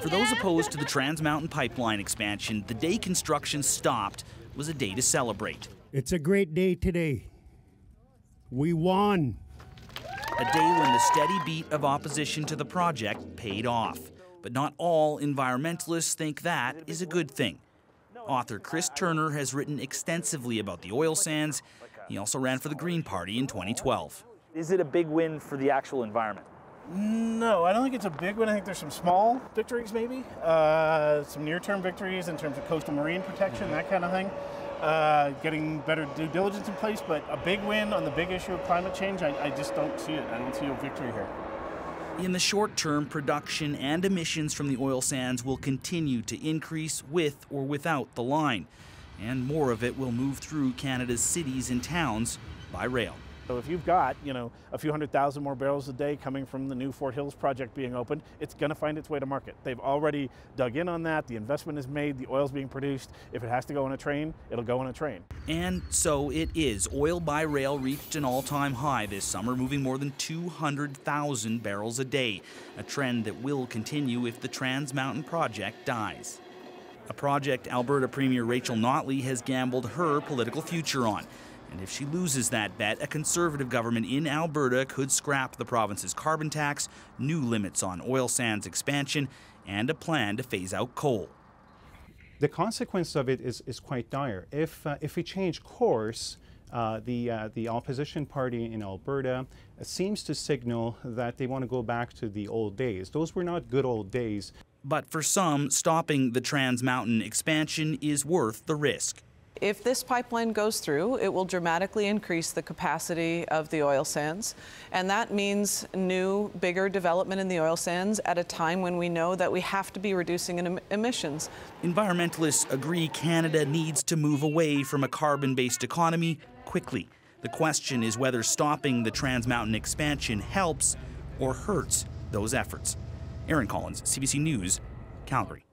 For those opposed to the Trans Mountain Pipeline expansion, the day construction stopped was a day to celebrate. It's a great day today. We won. A day when the steady beat of opposition to the project paid off. But not all environmentalists think that is a good thing. Author Chris Turner has written extensively about the oil sands. He also ran for the Green Party in 2012. Is it a big win for the actual environment? No, I don't think it's a big one. I think there's some small victories maybe, some near-term victories in terms of coastal marine protection, that kind of thing. Getting better due diligence in place, but a big win on the big issue of climate change, I just don't see it. I don't see a victory here. In the short term, production and emissions from the oil sands will continue to increase with or without the line. And more of it will move through Canada's cities and towns by rail. So if you've got, a few 100,000 more barrels a day coming from the new Fort Hills project being opened, it's going to find its way to market. They've already dug in on that. The investment is made. The oil's being produced. If it has to go on a train, it'll go on a train. And so it is. Oil by rail reached an all-time high this summer, moving more than 200,000 barrels a day, a trend that will continue if the Trans Mountain project dies. A project Alberta Premier Rachel Notley has gambled her political future on. And if she loses that bet, a Conservative government in Alberta could scrap the province's carbon tax, new limits on oil sands expansion, and a plan to phase out coal. The consequence of it is quite dire. If we change course, the opposition party in Alberta seems to signal that they want to go back to the old days. Those were not good old days. But for some, stopping the Trans Mountain expansion is worth the risk. If this pipeline goes through, it will dramatically increase the capacity of the oil sands, and that means new, bigger development in the oil sands at a time when we know that we have to be reducing emissions. Environmentalists agree Canada needs to move away from a carbon-based economy quickly. The question is whether stopping the Trans Mountain expansion helps or hurts those efforts. Aaron Collins, CBC News, Calgary.